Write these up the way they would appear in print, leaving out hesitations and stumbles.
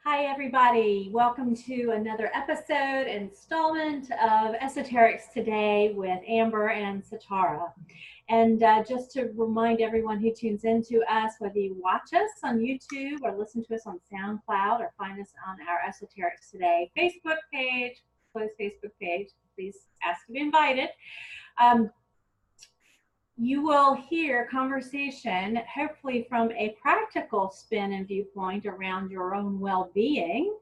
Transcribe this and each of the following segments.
Hi, everybody. Welcome to another episode, installment of Esoterics Today with Amber and Satara. And just to remind everyone who tunes into us, whether you watch us on YouTube or listen to us on SoundCloud or find us on our Esoterics Today Facebook page, closed Facebook page, please ask to be invited. You will hear conversation, hopefully from a practical spin and viewpoint around your own well-being.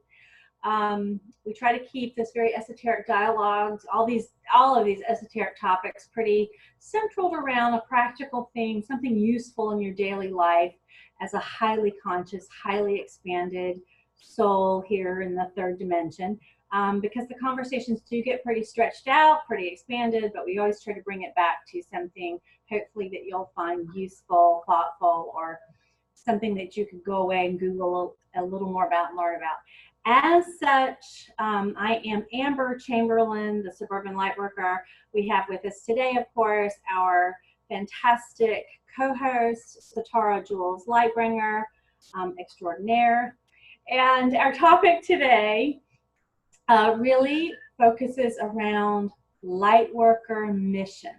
We try to keep this very esoteric dialogues, all of these esoteric topics, pretty centered around a practical theme, something useful in your daily life as a highly conscious, highly expanded soul here in the third dimension. Because the conversations do get pretty stretched out, pretty expanded, but we always try to bring it back to something hopefully that you'll find useful, thoughtful, or something that you could go away and Google a little more about and learn about. As such, I am Amber Chamberlain, the Suburban Lightworker. We have with us today, of course, our fantastic co-host, Satara Jules Lightbringer extraordinaire. And our topic today really focuses around Lightworker mission.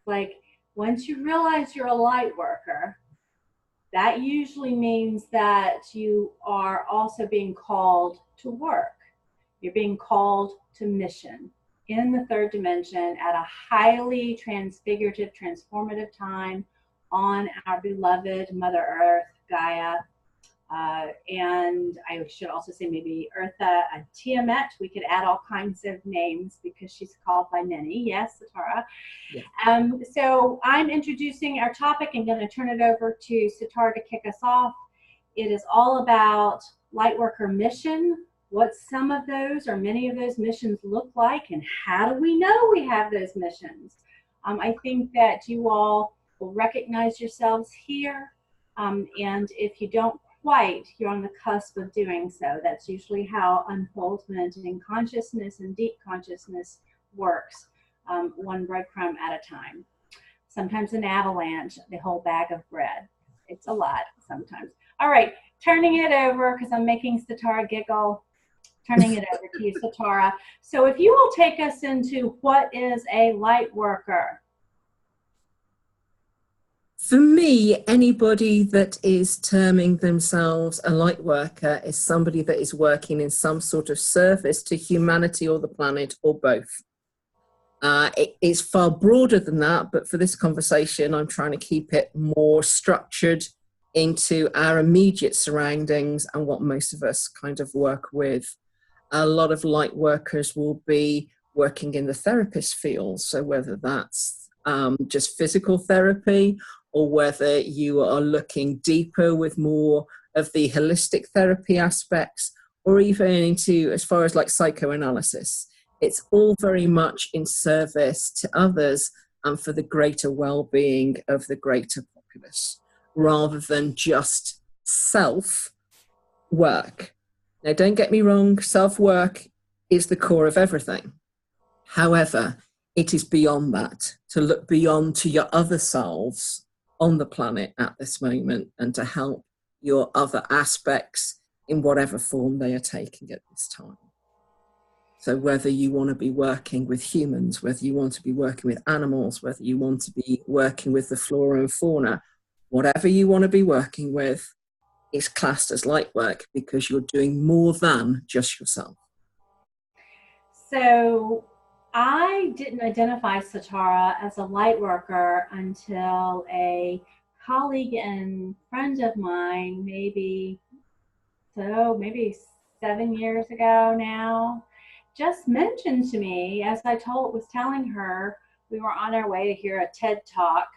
Like, once you realize you're a Lightworker, that usually means that you are also being called to work. You're being called to mission in the third dimension at a highly transfigurative, transformative time on our beloved Mother Earth, Gaia. And I should also say maybe Eartha and Tiamat. We could add all kinds of names because she's called by many. Yes, Satara. Yeah. So I'm introducing our topic and going to turn it over to Satara to kick us off. It is all about Lightworker mission, what some of those or many of those missions look like, and how do we know we have those missions. I think that you all will recognize yourselves here. And if you don't quite, you're on the cusp of doing so. That's usually how unfoldment in consciousness and deep consciousness works, one breadcrumb at a time. Sometimes an avalanche, the whole bag of bread. It's a lot sometimes. All right, turning it over, because I'm making Satara giggle, turning it over to you, Satara. So if you will take us into what is a Lightworker. For me, anybody that is terming themselves a light worker is somebody that is working in some sort of service to humanity or the planet or both. It is far broader than that, but for this conversation, I'm trying to keep it more structured into our immediate surroundings and what most of us kind of work with. A lot of light workers will be working in the therapist field, so whether that's just physical therapy, or whether you are looking deeper with more of the holistic therapy aspects, or even into as far as like psychoanalysis. It's all very much in service to others and for the greater well-being of the greater populace, rather than just self-work. Now, don't get me wrong, self-work is the core of everything. However, it is beyond that, to look beyond to your other selves on the planet at this moment and to help your other aspects in whatever form they are taking at this time. So whether you want to be working with humans, whether you want to be working with animals, whether you want to be working with the flora and fauna, whatever you want to be working with is classed as light work because you're doing more than just yourself. So I didn't identify Satara as a light worker until a colleague and friend of mine, maybe 7 years ago now, just mentioned to me, as I was telling her, we were on our way to hear a TED Talk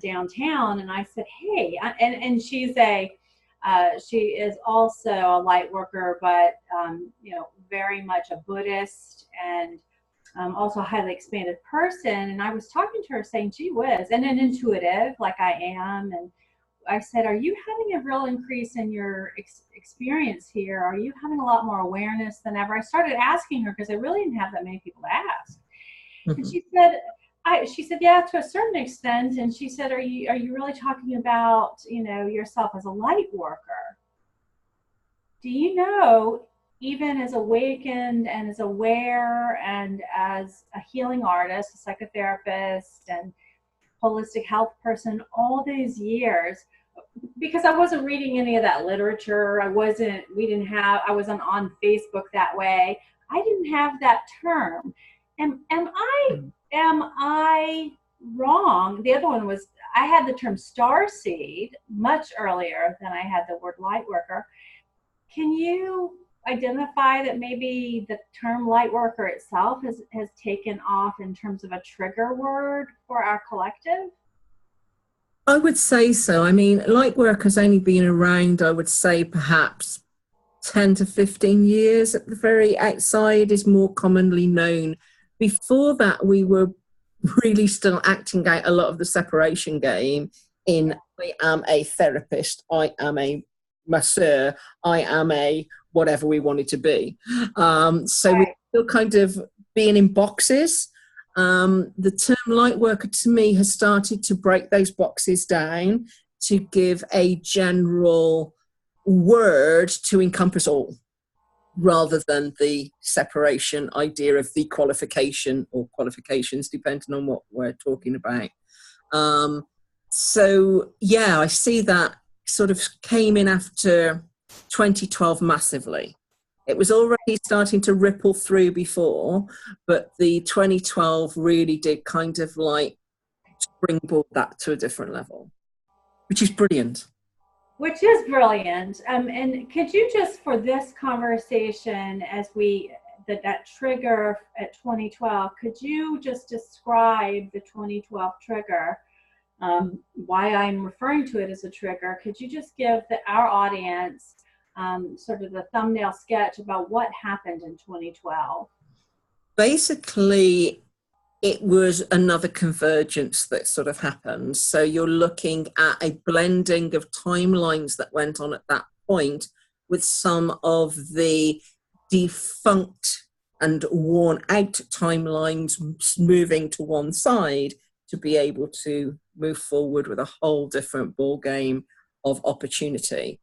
downtown, and I said, hey, and she is also a light worker, but very much a Buddhist and also a highly expanded person. And I was talking to her saying, gee whiz, and an intuitive like I am. And I said, are you having a real increase in your experience here? Are you having a lot more awareness than ever? I started asking her because I really didn't have that many people to ask. Mm-hmm. And she said, yeah, to a certain extent. And she said, are you really talking about, yourself as a light worker? do you know, even as awakened and as aware and as a healing artist, a psychotherapist, and holistic health person all these years, because I wasn't reading any of that literature, I wasn't on Facebook that way. I didn't have that term. Am I wrong? The other one was, I had the term star seed much earlier than I had the word light worker. Can you identify that maybe the term light worker itself has taken off in terms of a trigger word for our collective? I would say so. I mean, light work has only been around, I would say, perhaps 10 to 15 years at the very outside is more commonly known. Before that, we were really still acting out a lot of the separation game in I am a therapist, I am a masseur, I am a whatever we wanted to be. So Right. we're still kind of being in boxes. The term light worker to me has started to break those boxes down to give a general word to encompass all, rather than the separation idea of the qualification or qualifications, depending on what we're talking about. So yeah, I see that sort of came in after 2012 massively. It was already starting to ripple through before, but the 2012 really did kind of like springboard that to a different level, which is brilliant. Which is brilliant. And could you just, for this conversation, as that trigger at 2012, could you just describe the 2012 trigger? Why I'm referring to it as a trigger? Could you just give our audience sort of the thumbnail sketch about what happened in 2012? Basically, it was another convergence that sort of happened. So you're looking at a blending of timelines that went on at that point with some of the defunct and worn out timelines moving to one side to be able to move forward with a whole different ball game of opportunity.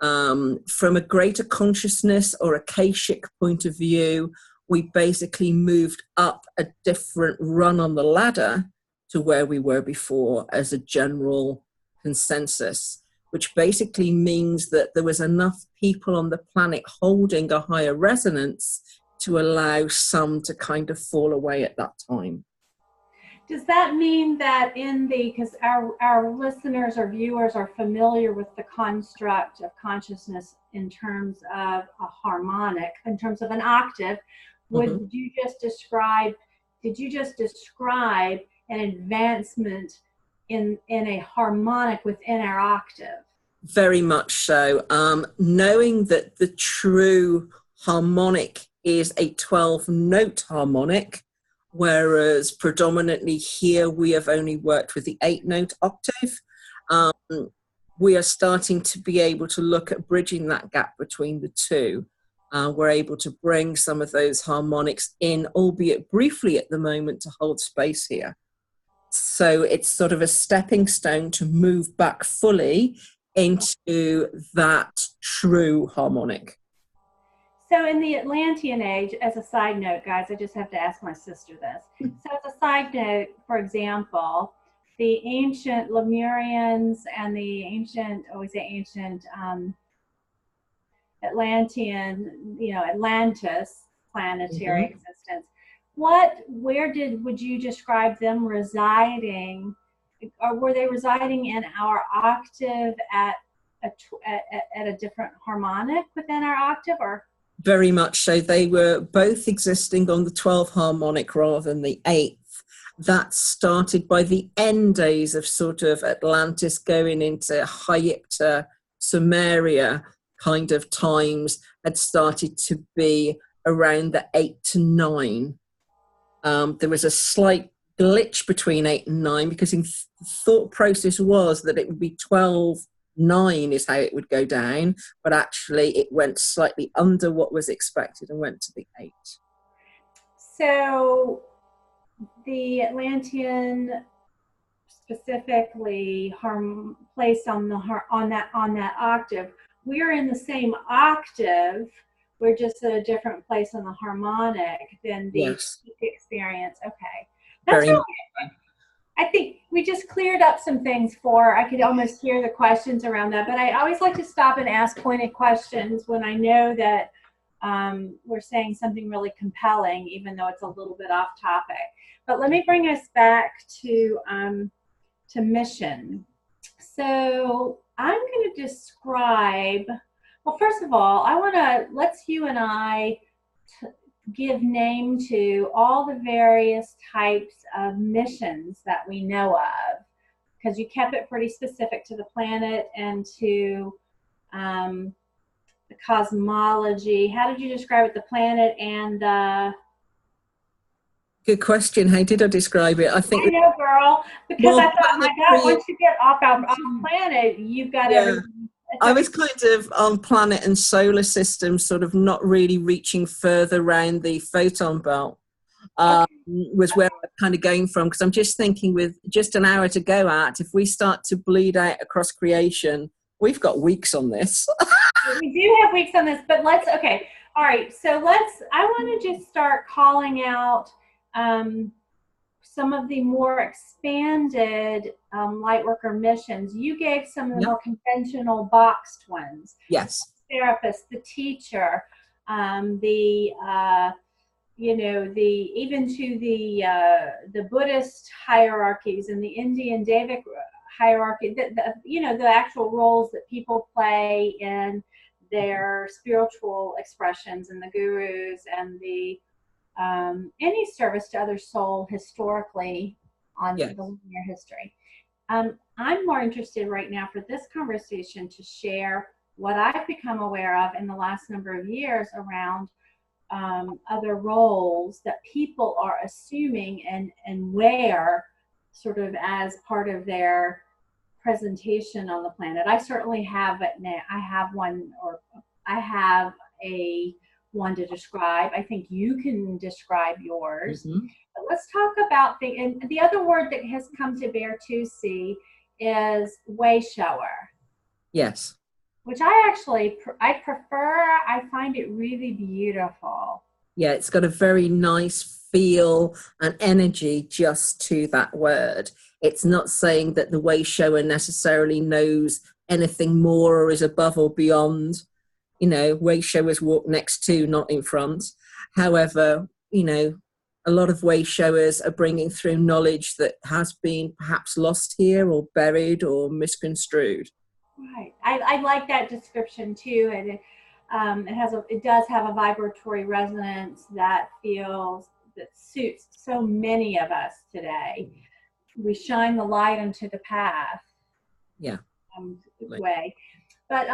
From a greater consciousness or Akashic point of view, we basically moved up a different run on the ladder to where we were before as a general consensus, which basically means that there was enough people on the planet holding a higher resonance to allow some to kind of fall away at that time. Does that mean that because our listeners or viewers are familiar with the construct of consciousness in terms of a harmonic, in terms of an octave, did you just describe an advancement in a harmonic within our octave? Very much so. Knowing that the true harmonic is a 12-note harmonic, whereas predominantly here we have only worked with the 8-note octave. We are starting to be able to look at bridging that gap between the two. We're able to bring some of those harmonics in, albeit briefly at the moment, to hold space here. So it's sort of a stepping stone to move back fully into that true harmonic. So in the Atlantean age, as a side note, guys, I just have to ask my sister this. So as a side note, for example, the ancient Lemurians and the ancient Atlantean, Atlantis, planetary existence. Would you describe them residing, or were they residing in our octave at a different harmonic within our octave, or? Very much so. They were both existing on the 12 harmonic rather than the 8th. That started by the end days of sort of Atlantis going into Hypta, Sumeria kind of times, had started to be around the 8 to 9. There was a slight glitch between 8 and 9 because the thought process was that it would be 12, 9 is how it would go down, but actually it went slightly under what was expected and went to the 8. So the Atlantean specifically placed on that octave, we're in the same octave. We're just at a different place on the harmonic than the Yes. experience. Okay. That's Very much. really, I think we just cleared up some things I could almost hear the questions around that, but I always like to stop and ask pointed questions when I know that we're saying something really compelling, even though it's a little bit off topic. But let me bring us back to mission. So I'm going to describe, well, first of all, let's you and I give name to all the various types of missions that we know of, because you kept it pretty specific to the planet and to the cosmology. How did you describe it? The planet and the... Good question. How did I describe it? I think. I know, girl, because I thought, my God, once you get off planet, you've got everything. I was kind of on planet and solar system, sort of not really reaching further around the photon belt, was where I'm kind of going from, because I'm just thinking with just an hour to go at, if we start to bleed out across creation, we've got weeks on this. We do have weeks on this, but okay. All right, so I want to just start calling out some of the more expanded Lightworker missions. You gave some of the more conventional boxed ones. Yes. The therapist, the teacher, even to the Buddhist hierarchies and the Indian Devic hierarchy, the actual roles that people play in their spiritual expressions, and the gurus, and the any service to other soul historically on the linear history. I'm more interested right now for this conversation to share what I've become aware of in the last number of years around other roles that people are assuming and wear sort of as part of their presentation on the planet. I certainly have it now. I have one to describe. I think you can describe yours. Mm-hmm. But let's talk about the other word that has come to bear too, see, is way shower. Yes. Which I prefer. I find it really beautiful. Yeah, it's got a very nice feel and energy just to that word. It's not saying that the way shower necessarily knows anything more or is above or beyond. Way showers walk next to, not in front. However, a lot of way showers are bringing through knowledge that has been perhaps lost here or buried or misconstrued. Right. I like that description too, and it does have a vibratory resonance that suits so many of us today. We shine the light into the path. Yeah. Way, but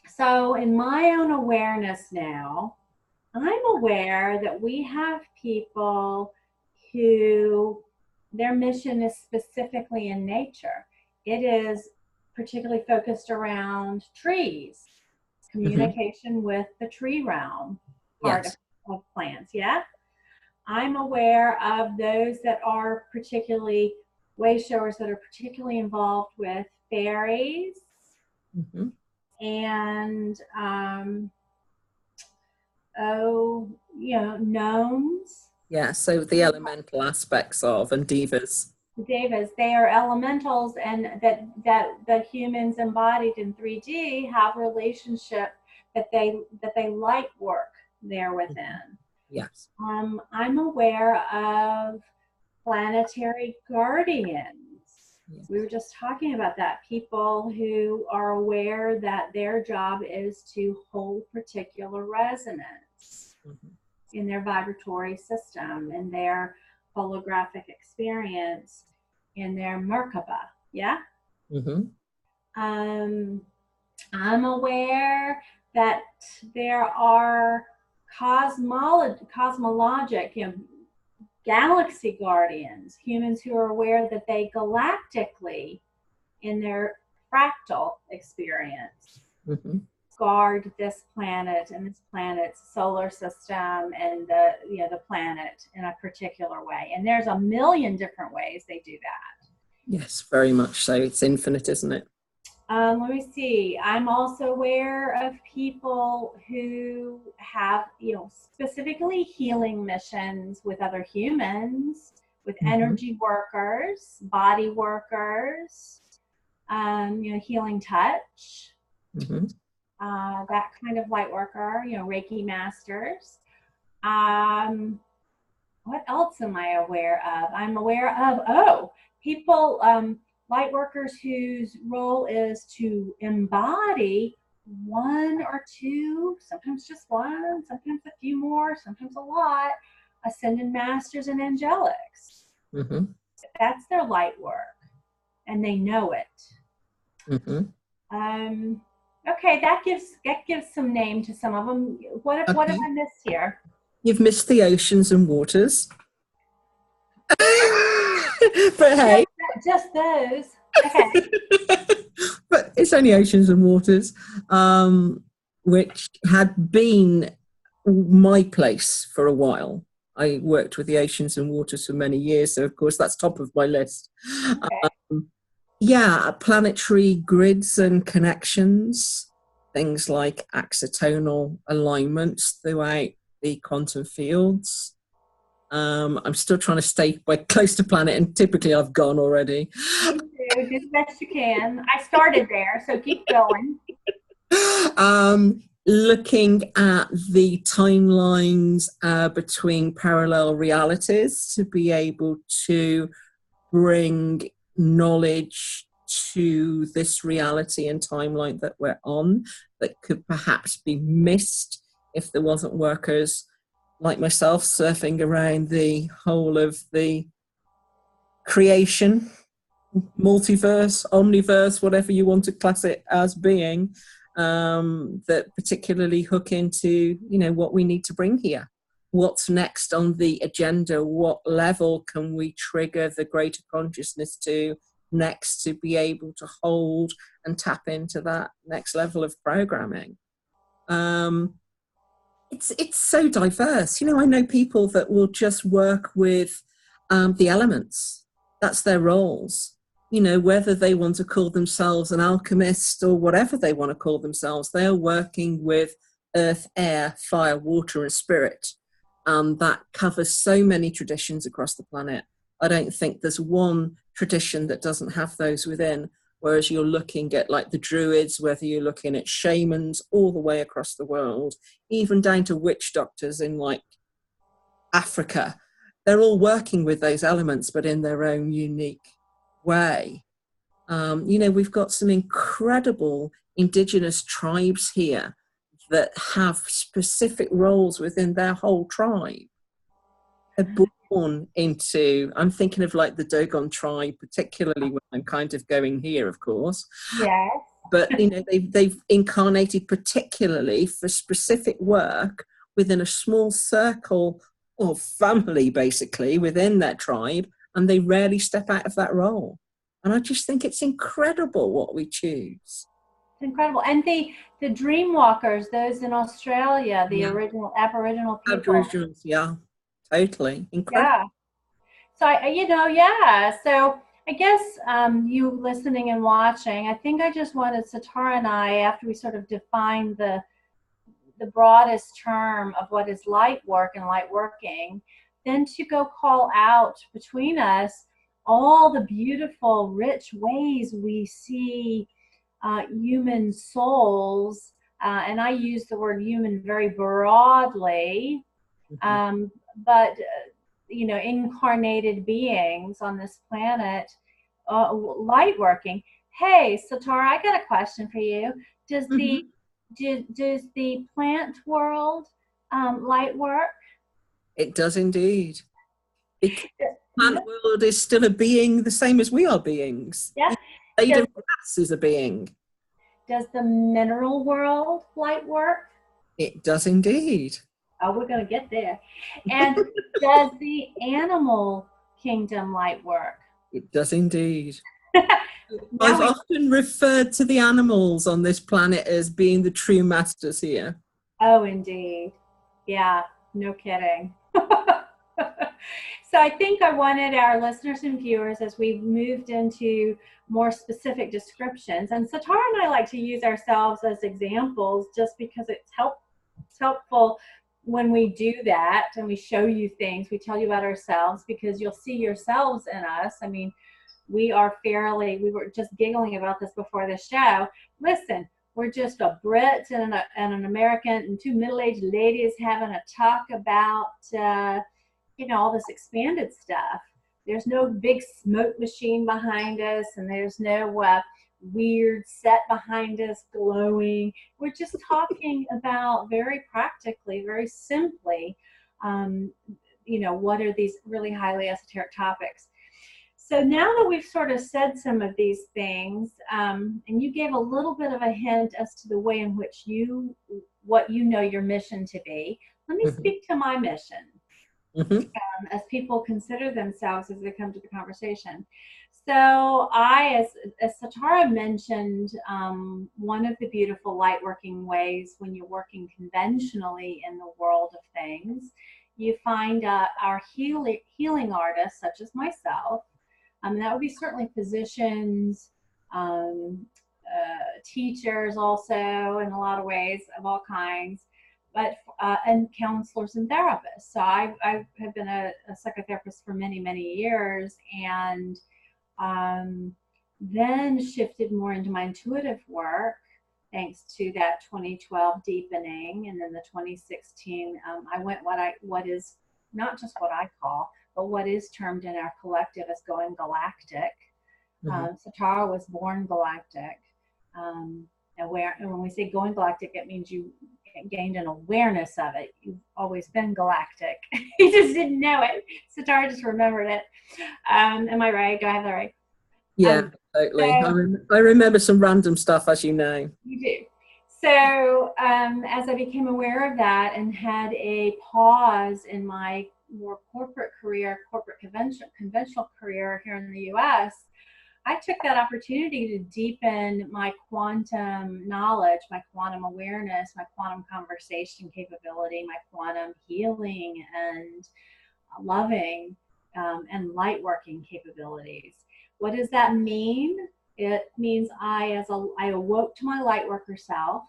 so in my own awareness now, I'm aware that we have people who their mission is specifically in nature. It is particularly focused around trees, communication with the tree realm part of plants. Yeah. I'm aware of those that are particularly way showers that are particularly involved with fairies and gnomes. Yeah, so the elemental aspects of, and devas. Devas, they are elementals, and that humans embodied in 3D have relationship that they light work there within. Yes. I'm aware of planetary guardians. Yes. We were just talking about that. People who are aware that their job is to hold particular resonance in their vibratory system, in their holographic experience, in their Merkaba. Yeah? I'm aware that there are cosmologic, galaxy guardians, humans who are aware that they galactically, in their fractal experience, guard this planet and this planet's solar system and the planet in a particular way. And there's a million different ways they do that. Yes, very much so. It's infinite, isn't it? Let me see. I'm also aware of people who have, specifically healing missions with other humans, with Mhm. energy workers, body workers, healing touch, Mhm. that kind of light worker, Reiki masters. Um, what else am I aware of? I'm aware of, people, light workers whose role is to embody one or two, sometimes just one, sometimes a few more, sometimes a lot, ascended masters and angelics. Mhm. That's their light work, and they know it. Mhm. Um, okay, that gives some name to some of them. What have Okay. I missed here? You've missed the oceans and waters. But hey, Just those. Okay. but it's only oceans and waters, which had been my place for a while. I worked with the oceans and waters for many years, so of course that's top of my list. Okay. Yeah, planetary grids and connections, things like axonal alignments throughout the quantum fields. I'm still trying to stay quite close to planet, and typically I've gone already. Me too. Do the best you can. I started there, so keep going. Looking at the timelines between parallel realities to be able to bring knowledge to this reality and timeline that we're on that could perhaps be missed if there wasn't workers like myself surfing around the whole of the creation, multiverse, omniverse, whatever you want to class it as being, that particularly hook into, what we need to bring here. What's next on the agenda? What level can we trigger the greater consciousness to next to be able to hold and tap into that next level of programming? It's so diverse. I know people that will just work with the elements. That's their roles. Whether they want to call themselves an alchemist or whatever they want to call themselves, they are working with earth, air, fire, water, and spirit. That covers so many traditions across the planet. I don't think there's one tradition that doesn't have those within. Whereas you're looking at like the druids, whether you're looking at shamans all the way across the world, even down to witch doctors in like Africa, they're all working with those elements, but in their own unique way. We've got some incredible indigenous tribes here that have specific roles within their whole tribe. They're born into, I'm thinking of like the Dogon tribe, particularly when I'm kind of going here, of course. Yes. But they've incarnated particularly for specific work within a small circle of family, basically within that tribe, and they rarely step out of that role. And I just think it's incredible what we choose. It's incredible. And the dream walkers, those in Australia, the Yeah, original Aboriginal people. Aboriginals, yeah, totally incredible. Yeah. So yeah. So I guess you listening and watching, I think I just wanted Satara and I, after we sort of defined the broadest term of what is light work and light working, then to go call out between us all the beautiful, rich ways we see human souls. And I use the word human very broadly, but incarnated beings on this planet, light working. Hey, Satara, I got a question for you. Does the does the plant world light work? It does indeed. Because the Yeah. plant world is still a being the same as we are beings. Yeah. Blade Does, of grass is a being. does the mineral world light work? It does indeed. Oh, we're going to get there. And does the animal kingdom light work? It does indeed. Now I've often referred to the animals on this planet as being the true masters here. Oh, indeed. Yeah, no kidding. So I think I wanted our listeners and viewers, as we moved into more specific descriptions, and Satara and I like to use ourselves as examples just because it's helpful when we do that and we show you things, we tell you about ourselves, because you'll see yourselves in us. I mean, we were just giggling about this before the show. Listen, we're just a Brit and an American and two middle-aged ladies having a talk about, all this expanded stuff. There's no big smoke machine behind us, and there's no weird set behind us glowing. We're just talking about very practically, very simply, what are these really highly esoteric topics. So now that we've sort of said some of these things, and you gave a little bit of a hint as to the way in which what you know your mission to be, let me speak to my mission. As people consider themselves as they come to the conversation. So as Satara mentioned, one of the beautiful light working ways when you're working conventionally in the world of things, you find our healing artists, such as myself. That would be certainly physicians, teachers also in a lot of ways of all kinds, but and counselors and therapists. So I have been a psychotherapist for many, many years, and then shifted more into my intuitive work thanks to that 2012 deepening, and then the 2016 I went what is not just what I call, but what is termed in our collective as going galactic. Satara was born galactic. And when we say going galactic, it means you gained an awareness of it. You've always been galactic. You just didn't know it. Satara just remembered it. Am I right? Do I have that right? Yeah, totally. So, I remember some random stuff, as you know. You do. So as I became aware of that and had a pause in my more corporate conventional career here in the U.S., I took that opportunity to deepen my quantum knowledge, my quantum awareness, my quantum conversation capability, my quantum healing and loving and light working capabilities. What does that mean? It means I awoke to my light worker self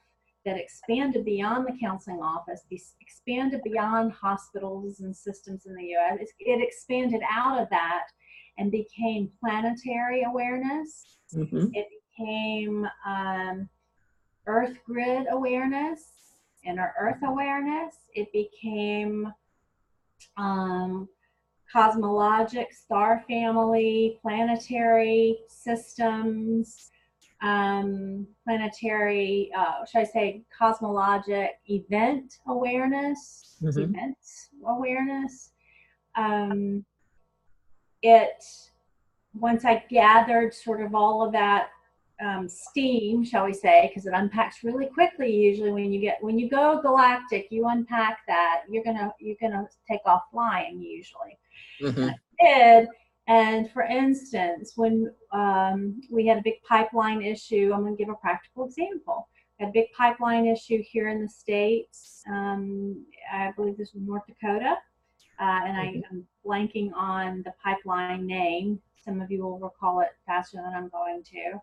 that expanded beyond the counseling office, expanded beyond hospitals and systems in the U.S. It expanded out of that and became planetary awareness. It became earth grid awareness, inner earth awareness. It became cosmologic, star family, planetary systems, planetary, should I say cosmologic event awareness, events awareness. Once I gathered sort of all of that steam, shall we say, because it unpacks really quickly. Usually, when you go galactic, you unpack that. You're gonna take off flying usually. And I did. And for instance, when we had a big pipeline issue, I'm going to give a practical example. We had a big pipeline issue here in the States. I believe this was North Dakota. And I'm blanking on the pipeline name. Some of you will recall it faster than I'm going to.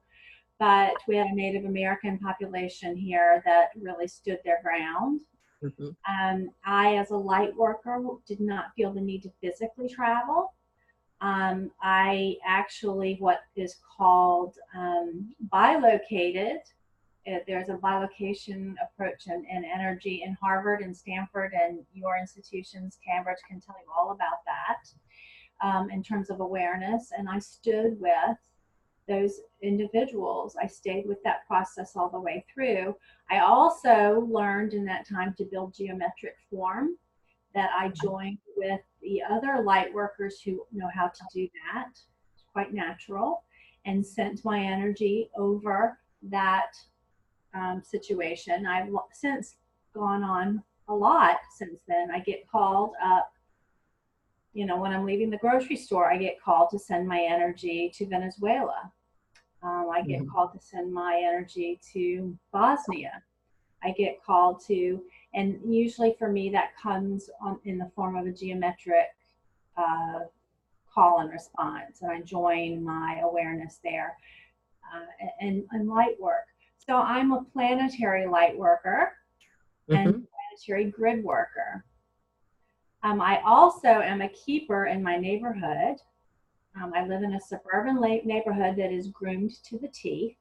But we had a Native American population here that really stood their ground. I, as a light worker, did not feel the need to physically travel. I actually, what is called bilocated. There's a bilocation approach in energy in Harvard and Stanford and your institutions. Cambridge can tell you all about that in terms of awareness. And I stood with those individuals. I stayed with that process all the way through. I also learned in that time to build geometric form, that I joined with the other light workers who know how to do that. It's quite natural, and sent my energy over that situation. I've since gone on a lot since then. I get called up, when I'm leaving the grocery store, I get called to send my energy to Venezuela. I get called to send my energy to Bosnia. I get called to, and usually for me that comes in the form of a geometric call and response, and I join my awareness there, and light work. So I'm a planetary light worker and planetary grid worker. I also am a keeper in my neighborhood. I live in a suburban neighborhood that is groomed to the T.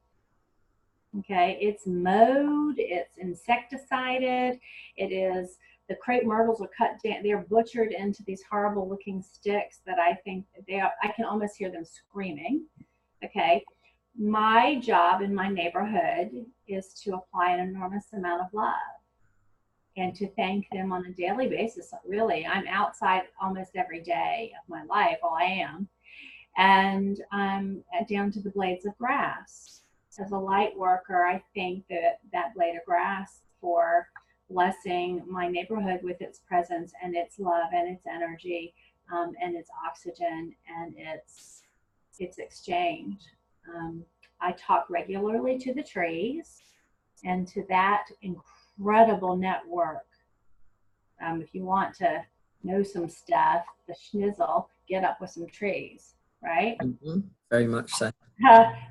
Okay, it's mowed, it's insecticided, it is, the crepe myrtles are cut down, they're butchered into these horrible looking sticks that I think I can almost hear them screaming. Okay, my job in my neighborhood is to apply an enormous amount of love and to thank them on a daily basis. Really, I'm outside almost every day of my life, well, I am, and I'm down to the blades of grass. As a light worker, I thank that blade of grass for blessing my neighborhood with its presence and its love and its energy, and its oxygen and its exchange. I talk regularly to the trees and to that incredible network. If you want to know some stuff, the schnizzle, get up with some trees, right? Very much so.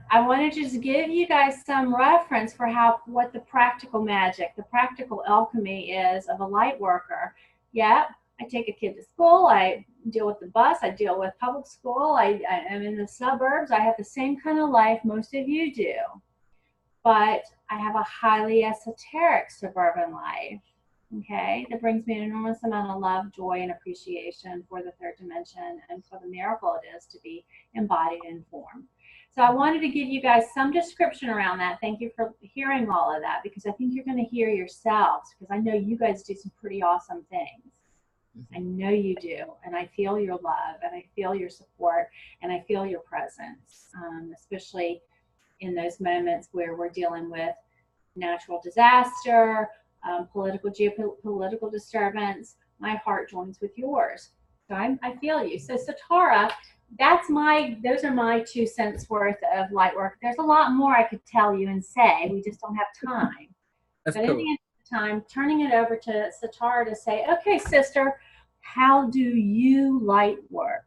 I want to just give you guys some reference for what the practical magic, the practical alchemy is of a light worker. Yeah, I take a kid to school, I deal with the bus, I deal with public school, I am in the suburbs, I have the same kind of life most of you do. But I have a highly esoteric suburban life, okay, that brings me an enormous amount of love, joy, and appreciation for the third dimension and for the miracle it is to be embodied in form. So I wanted to give you guys some description around that. Thank you for hearing all of that, because I think you're going to hear yourselves, because I know you guys do some pretty awesome things. I know you do, and I feel your love, and I feel your support, and I feel your presence, especially in those moments where we're dealing with natural disaster, geopolitical disturbance. My heart joins with yours. So I feel you. So Satara, those are my 2 cents worth of light work. There's a lot more I could tell you and say. We just don't have time. But in the end of the time, turning it over to Satara to say, okay, sister, how do you light work?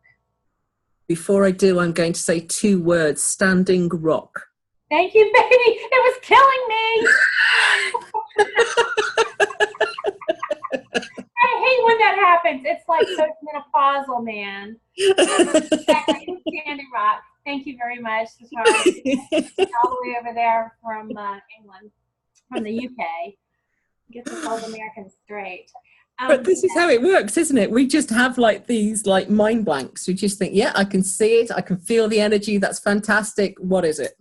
Before I do, I'm going to say 2 words: standing rock. Thank you, baby. It was killing me. I hate when that happens. It's like postmenopausal, man. Standing rock. Thank you very much, Satara. All the way over there from England, from the UK. Get this old American straight. But this is how it works, isn't it? We just have like these like mind blanks. We just think, yeah, I can see it. I can feel the energy. That's fantastic. What is it?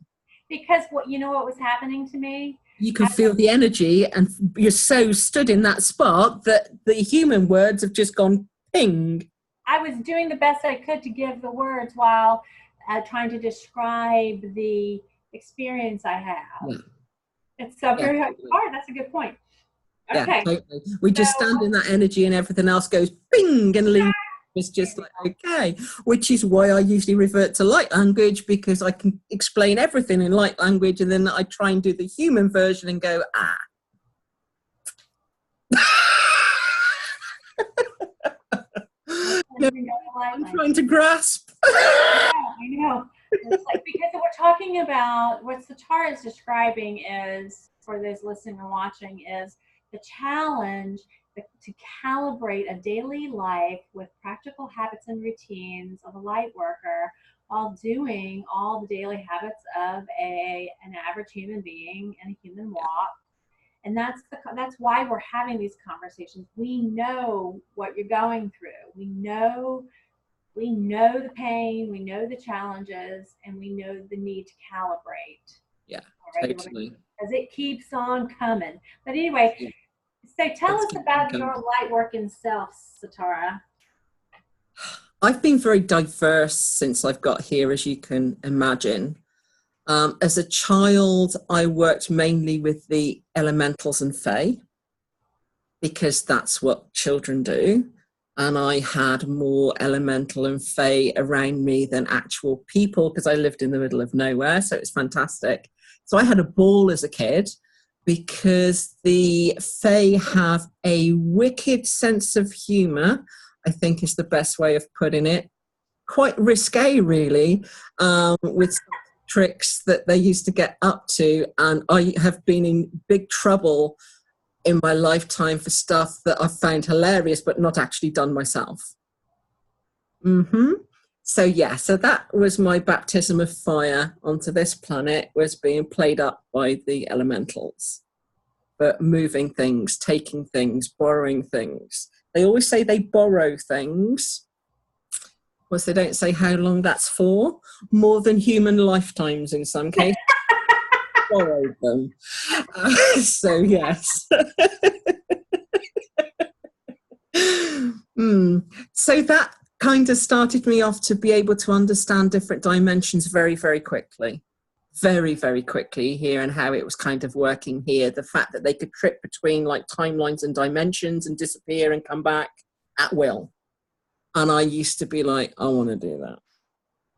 Because what was happening to me? You can feel the energy, and you're so stood in that spot that the human words have just gone ping. I was doing the best I could to give the words while trying to describe the experience I have. Yeah. It's very hard. That's a good point. Okay. Yeah, totally. We just stand in that energy, and everything else goes ping and leaves. It's just like, okay, which is why I usually revert to light language, because I can explain everything in light language, and then I try and do the human version and go, I'm trying to grasp. I know. It's like, because we're talking about what Satara is describing is, for those listening or watching, is the challenge to calibrate a daily life with practical habits and routines of a light worker while doing all the daily habits of an average human being and a human walk. And that's why we're having these conversations. We know what you're going through. We know the pain, we know the challenges, and we know the need to calibrate. Yeah, totally. Because it keeps on coming. But anyway, so tell us about your light working self, Satara. I've been very diverse since I've got here, as you can imagine. As a child, I worked mainly with the elementals and fae, because that's what children do. And I had more elemental and fae around me than actual people, because I lived in the middle of nowhere, so it's fantastic. So I had a ball as a kid, because the fae have a wicked sense of humour, I think is the best way of putting it. Quite risque, really, with some tricks that they used to get up to. And I have been in big trouble in my lifetime for stuff that I've found hilarious, but not actually done myself. So yeah, so that was my baptism of fire onto this planet, was being played up by the elementals. But moving things, taking things, borrowing things. They always say they borrow things. Of course, they don't say how long that's for. More than human lifetimes in some cases. Borrowed them. So yes. So that kind of started me off to be able to understand different dimensions very, very quickly. Very, very quickly here, and how it was kind of working here. The fact that they could trip between like timelines and dimensions and disappear and come back at will. And I used to be like, I want to do that.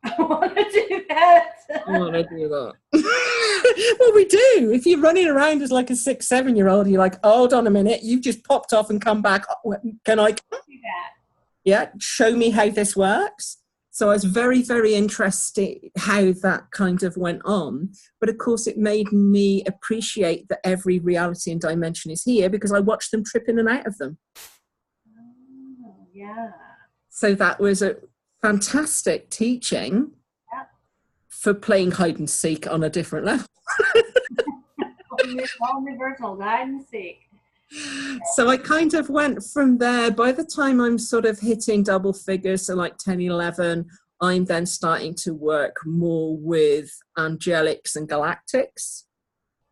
I want to do that. I want to do that. Well, we do. If you're running around as like a 6, 7-year-old, you're like, hold on a minute, you've just popped off and come back. Can I do that? Yeah, show me how this works. So I was very, very interested how that kind of went on. But of course, it made me appreciate that every reality and dimension is here, because I watched them trip in and out of them. Oh, yeah. So that was a fantastic teaching for playing hide and seek on a different level. Universal hide and seek. So I kind of went from there. By the time I'm sort of hitting double figures, so like 10, 11, I'm then starting to work more with angelics and galactics.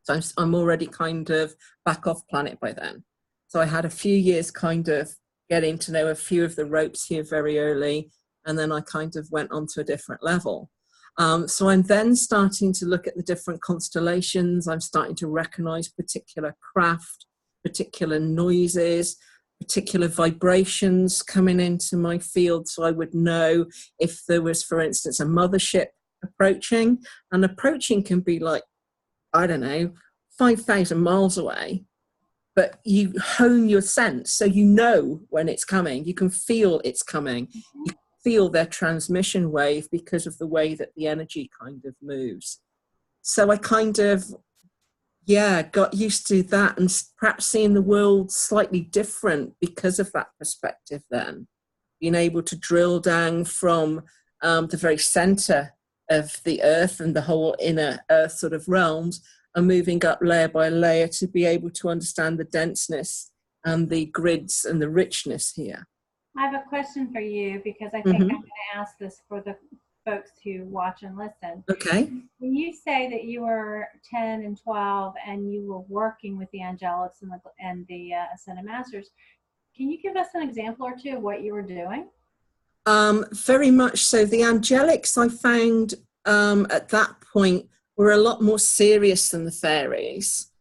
So I'm already kind of back off planet by then. So I had a few years kind of getting to know a few of the ropes here very early, and then I kind of went on to a different level. So I'm then starting to look at the different constellations. I'm starting to recognize particular craft, particular noises, particular vibrations coming into my field, so I would know if there was, for instance, a mothership approaching. And approaching can be like, I don't know, 5,000 miles away, but you hone your sense, so you know when it's coming. You can feel it's coming. You feel their transmission wave because of the way that the energy kind of moves. So I kind of got used to that, and perhaps seeing the world slightly different because of that perspective then. Being able to drill down from the very center of the earth and the whole inner earth sort of realms, and moving up layer by layer to be able to understand the denseness and the grids and the richness here. I have a question for you, because I think I'm going to ask this for the folks who watch and listen. Okay. When you say that you were 10 and 12 and you were working with the angelics and the ascended masters, can you give us an example or two of what you were doing? Very much so. The angelics, I found at that point, were a lot more serious than the fairies.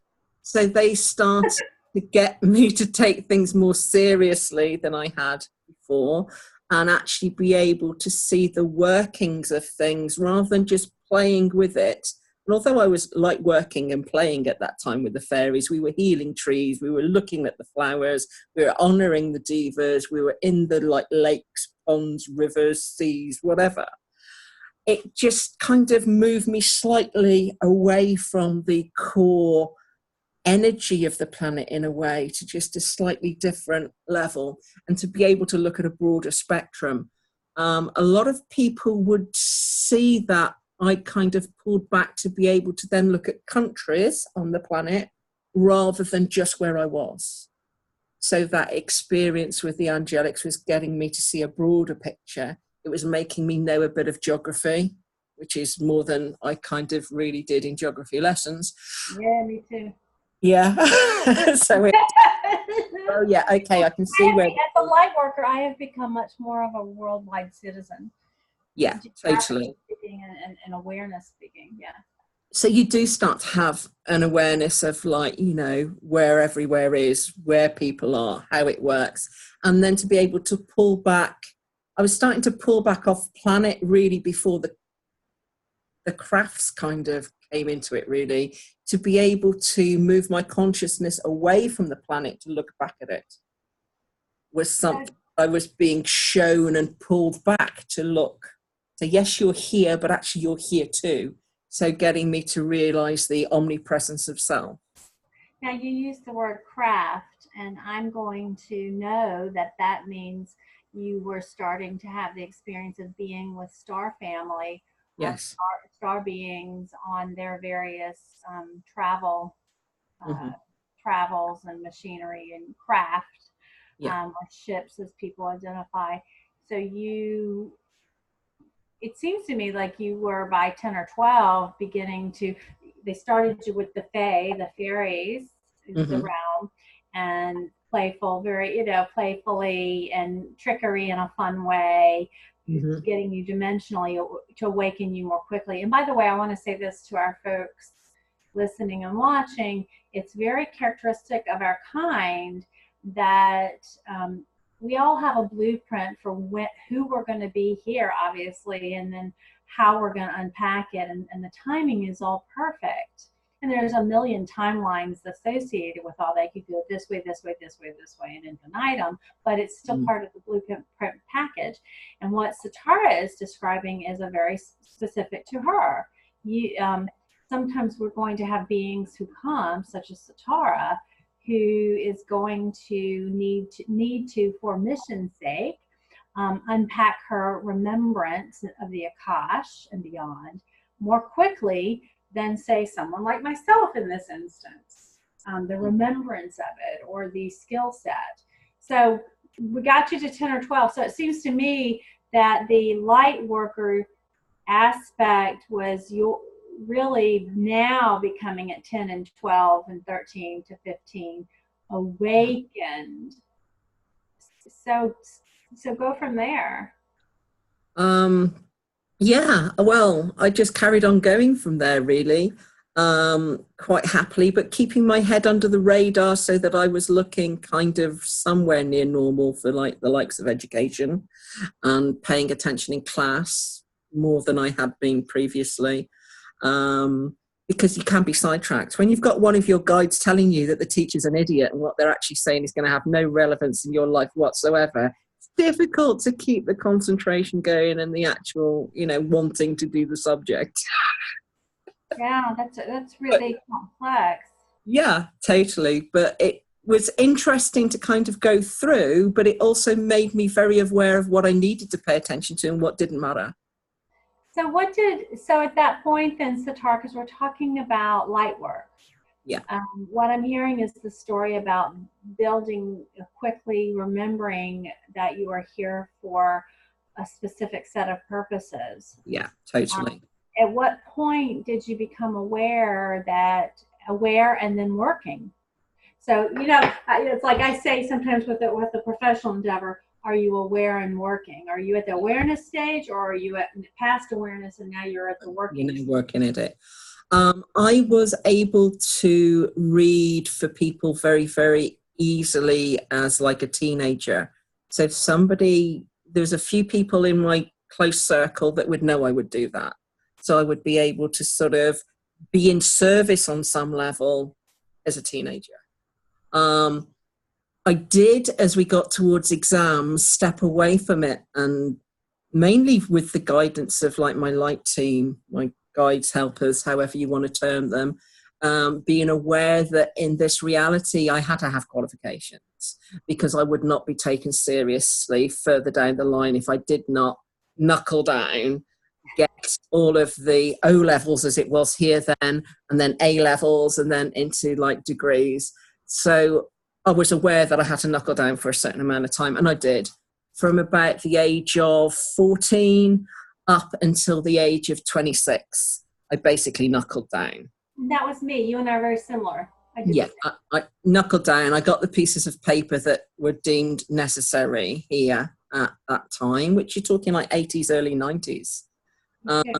So they started to get me to take things more seriously than I had before, and actually be able to see the workings of things rather than just playing with it. And although I was like working and playing at that time with the fairies, we were healing trees, we were looking at the flowers, we were honoring the divas, we were in the like lakes, ponds, rivers, seas, whatever. It just kind of moved me slightly away from the core energy of the planet in a way, to just a slightly different level, and to be able to look at a broader spectrum. A lot of people would see that I kind of pulled back to be able to then look at countries on the planet rather than just where I was. So that experience with the angelics was getting me to see a broader picture. It was making me know a bit of geography, which is more than I kind of really did in geography lessons. Yeah, me too. Yeah. So oh yeah, okay, I can see where. As a Lightworker, I have become much more of a worldwide citizen. Yeah, totally. Speaking and awareness speaking, yeah. So you do start to have an awareness of, like, you know, where everywhere is, where people are, how it works, and then to be able to pull back. I was starting to pull back off planet really before the crafts kind of came into it, really, to be able to move my consciousness away from the planet to look back at it was something I was being shown and pulled back to look. So yes, you're here, but actually you're here too. So getting me to realize the omnipresence of self. Now you use the word craft, and I'm going to know that that means you were starting to have the experience of being with star family, Yes. star beings on their various travel Mm-hmm. travels and machinery and craft, Yeah. or ships as people identify. So it seems to me like you were by 10 or 12 beginning to, they started you with the fae, the fairies, the Mm-hmm. realm, and playful, very, playfully and trickery in a fun way, Mm-hmm. getting you dimensionally to awaken you more quickly. And by the way, I want to say this to our folks listening and watching. It's very characteristic of our kind that we all have a blueprint for who we're going to be here, obviously, and then how we're going to unpack it. And the timing is all perfect. And there's a million timelines associated with all that. You could go this way, this way, this way, this way, and infinitum, but it's still part of the blueprint package. And what Satara is describing is a very specific to her. Sometimes we're going to have beings who come, such as Satara, who is going to need to for mission's sake, unpack her remembrance of the Akash and beyond more quickly than, say, someone like myself in this instance. The remembrance of it or the skill set. So we got you to 10 or 12. So it seems to me that the light worker aspect was really now becoming at 10 and 12 and 13 to 15 awakened. So go from there. Yeah, well, I just carried on going from there, really, quite happily, but keeping my head under the radar so that I was looking kind of somewhere near normal for like the likes of education, and paying attention in class more than I had been previously, because you can be sidetracked. When you've got one of your guides telling you that the teacher's an idiot and what they're actually saying is going to have no relevance in your life whatsoever, it's difficult to keep the concentration going and the actual, wanting to do the subject. Yeah, that's really complex. Yeah, totally. But it was interesting to kind of go through, but it also made me very aware of what I needed to pay attention to and what didn't matter. So at that point then, Sitar, because we're talking about light work. Yeah. What I'm hearing is the story about building, quickly remembering that you are here for a specific set of purposes. Yeah, totally. At what point did you become aware and then working? So, it's like I say sometimes with the professional endeavor, are you aware and working? Are you at the awareness stage, or are you at past awareness and now you're at the working stage? Working at it. I was able to read for people very, very easily as like a teenager. So there's a few people in my close circle that would know I would do that. So I would be able to sort of be in service on some level as a teenager. I did, as we got towards exams, step away from it, and mainly with the guidance of like my light team, my guides, helpers, however you want to term them, being aware that in this reality I had to have qualifications, because I would not be taken seriously further down the line if I did not knuckle down, get all of the O levels as it was here then, and then A levels, and then into like degrees. So I was aware that I had to knuckle down for a certain amount of time, and I did. From about the age of 14 up until the age of 26, I basically knuckled down. That was me. You and I are very similar. I knuckled down. I got the pieces of paper that were deemed necessary here at that time, which you're talking like 80s, early 90s. Okay.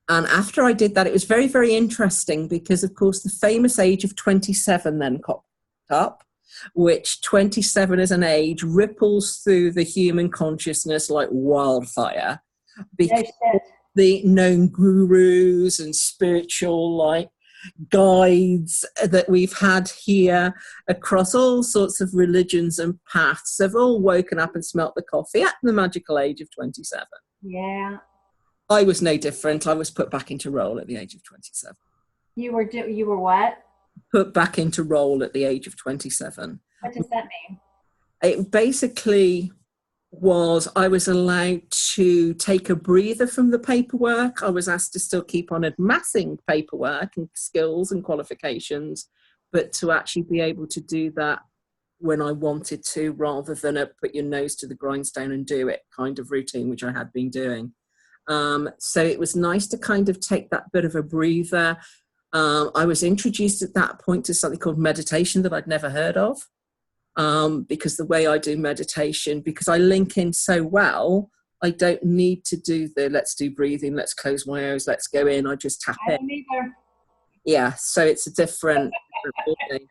And after I did that, it was very, very interesting because, of course, the famous age of 27 then popped up, which 27 as an age ripples through the human consciousness like wildfire, because the known gurus and spiritual like guides that we've had here across all sorts of religions and paths have all woken up and smelt the coffee at the magical age of 27. Yeah. I was no different. I was put back into role at the age of 27. You were what? Put back into role at the age of 27. What does that mean? It basically was I was allowed to take a breather from the paperwork. I was asked to still keep on amassing paperwork and skills and qualifications, but to actually be able to do that when I wanted to, rather than a put your nose to the grindstone and do it kind of routine, which I had been doing. So it was nice to kind of take that bit of a breather. I was introduced at that point to something called meditation that I'd never heard of. Because the way I do meditation, because I link in so well, I don't need to do the let's do breathing, let's close my eyes, let's go in. I just tap in. I don't either. Yeah, so it's a different thing.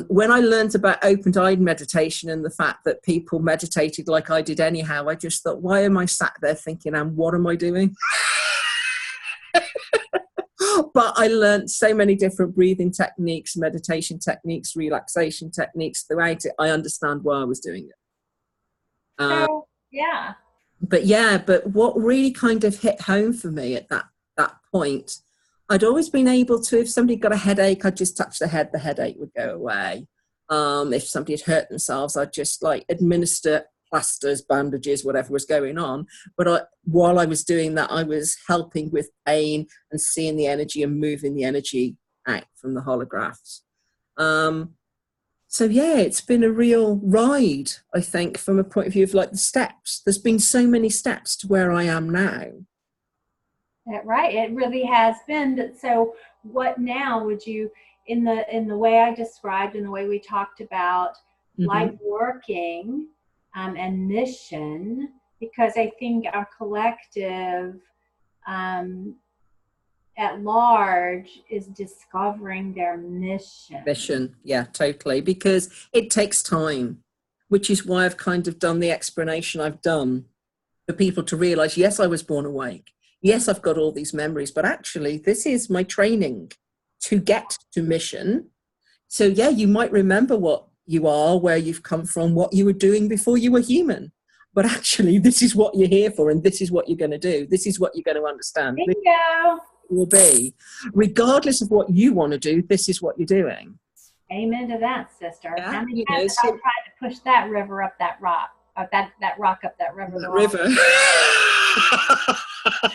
When I learned about open-eyed meditation and the fact that people meditated like I did anyhow, I just thought, why am I sat there thinking, and what am I doing? But I learned so many different breathing techniques, meditation techniques, relaxation techniques throughout it. I understand why I was doing it. So, yeah. But what really kind of hit home for me at that point, I'd always been able to, if somebody got a headache, I'd just touch the head, the headache would go away. If somebody had hurt themselves, I'd just like administer plasters, bandages, whatever was going on. But while I was doing that, I was helping with pain and seeing the energy and moving the energy out from the holographs. So yeah, it's been a real ride, I think, from a point of view of like the steps. There's been so many steps to where I am now. Right, it really has been. So what now would you, in the way I described, in the way we talked about light working, and mission, because I think our collective at large is discovering their mission. Mission, yeah, totally, because it takes time, which is why I've kind of done the explanation I've done for people to realize, yes, I was born awake. Yes, I've got all these memories, but actually this is my training to get to mission. So yeah, you might remember what you are, where you've come from, what you were doing before you were human. But actually, this is what you're here for, and this is what you're going to do. This is what you're going to understand. Bingo. Will be, regardless of what you want to do, this is what you're doing. Amen to that, sister. Yeah, how many times have I tried to push that river up that rock, or that rock up that river?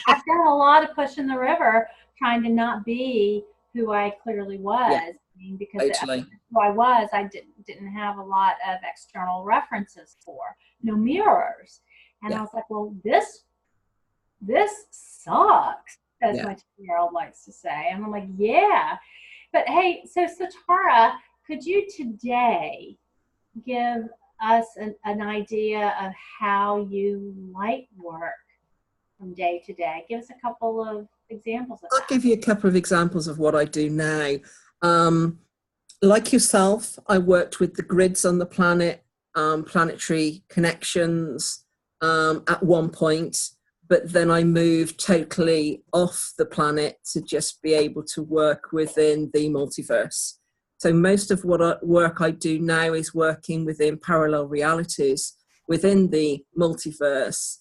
I've done a lot of pushing the river, trying to not be who I clearly was. Yeah. I mean, because totally. Who I was, I didn't have a lot of external references for, no mirrors. And I was like, well, this sucks, as my 2-year-old likes to say. And I'm like, yeah. But hey, so Tara, could you today give us an idea of how you light work from day to day? Give us a couple of examples of that. I'll give you a couple of examples of what I do now. Like yourself, I worked with the grids on the planet, planetary connections at one point, but then I moved totally off the planet to just be able to work within the multiverse. So most of work I do now is working within parallel realities within the multiverse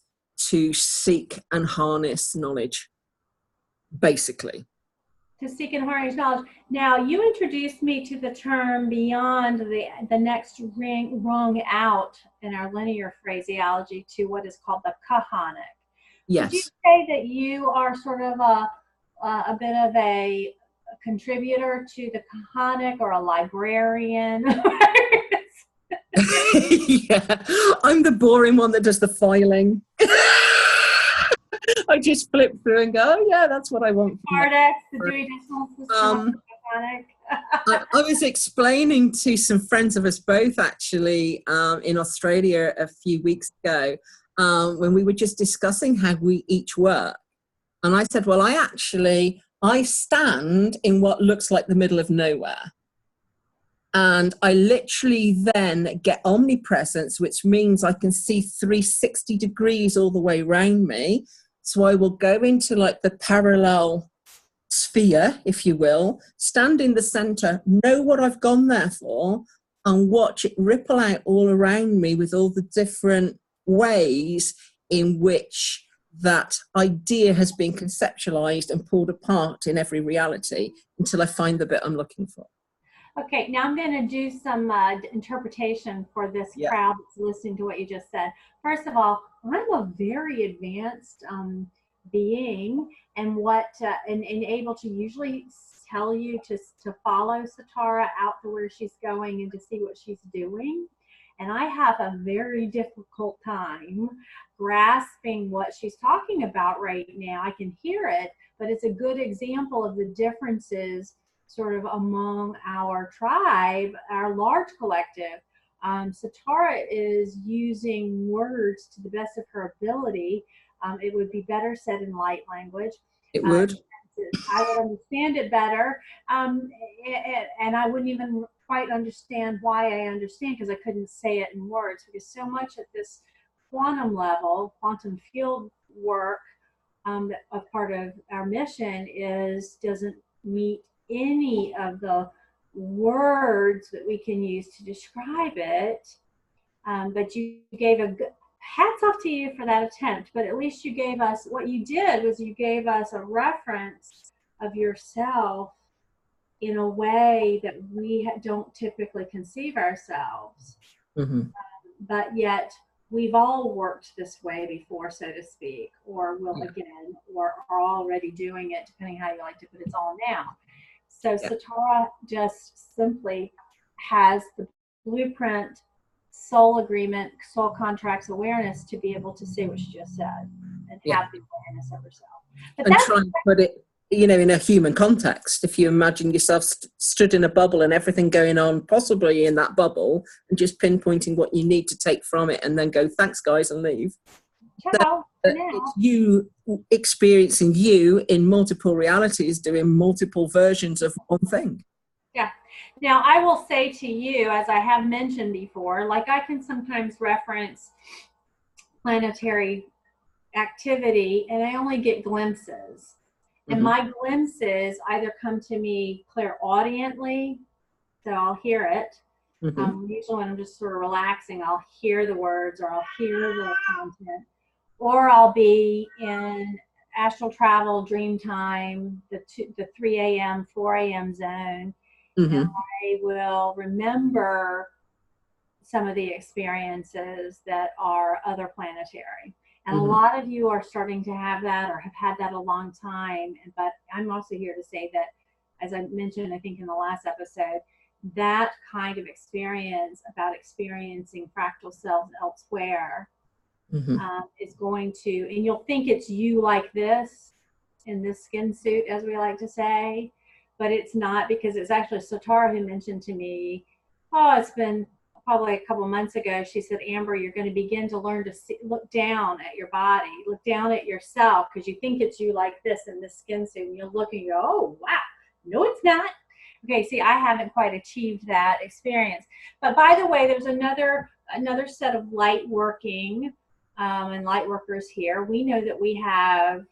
to seek and harness knowledge, basically. To seek and harness knowledge. Now, you introduced me to the term beyond the next rung out in our linear phraseology to what is called the kahanic. Yes. Would you say that you are sort of a bit of a contributor to the kahanic, or a librarian? Yeah, I'm the boring one that does the filing. I just flip through and go, oh yeah, that's what I want. Cardex, the Dewey Decimal System. I was explaining to some friends of us both, actually, in Australia a few weeks ago, when we were just discussing how we each work. And I said, well, I stand in what looks like the middle of nowhere. And I literally then get omnipresence, which means I can see 360 degrees all the way around me. So I will go into like the parallel sphere, if you will, stand in the center, know what I've gone there for, and watch it ripple out all around me with all the different ways in which that idea has been conceptualized and pulled apart in every reality until I find the bit I'm looking for. Okay, now I'm going to do some interpretation for this crowd that's listening to what you just said. First of all, I'm a very advanced being, and and able to usually tell you to follow Satara out to where she's going and to see what she's doing. And I have a very difficult time grasping what she's talking about right now. I can hear it, but it's a good example of the differences sort of among our tribe, our large collective. Satara is using words to the best of her ability. It would be better said in light language. It would. I would understand it better, and I wouldn't even quite understand why I understand, because I couldn't say it in words, because so much at this quantum level, quantum field work, a part of our mission doesn't meet any of the words that we can use to describe it. But you gave hats off to you for that attempt, but at least you gave us, what you did was you gave us a reference of yourself in a way that we don't typically conceive ourselves. But yet we've all worked this way before, so to speak, or will again, or are already doing it, depending how you like to put it on now. So Satara just simply has the blueprint, soul agreement, soul contracts awareness to be able to say what she just said and have the awareness of herself. But and try and put it, you know, in a human context. If you imagine yourself stood in a bubble and everything going on possibly in that bubble, and just pinpointing what you need to take from it and then go, thanks guys, and leave. Ciao. It's you experiencing you in multiple realities, doing multiple versions of one thing. Yeah. Now, I will say to you, as I have mentioned before, like I can sometimes reference planetary activity and I only get glimpses. And my glimpses either come to me clairaudiently, so I'll hear it. Usually when I'm just sort of relaxing, I'll hear the words or I'll hear the content. Or I'll be in astral travel, dream time, the 3 a.m., 4 a.m. zone. And I will remember some of the experiences that are other planetary. And a lot of you are starting to have that or have had that a long time. But I'm also here to say that, as I mentioned, I think in the last episode, that kind of experience about experiencing fractal selves elsewhere is going to, and you'll think it's you like this, in this skin suit, as we like to say, but it's not, because it's actually Satara who mentioned to me, it's been probably a couple months ago, she said, Amber, you're going to begin to learn to look down at your body, look down at yourself, because you think it's you like this in this skin suit, and you'll look and you go, oh, wow, no, it's not. Okay, see, I haven't quite achieved that experience. But by the way, there's another set of light working and light workers here. We know that we have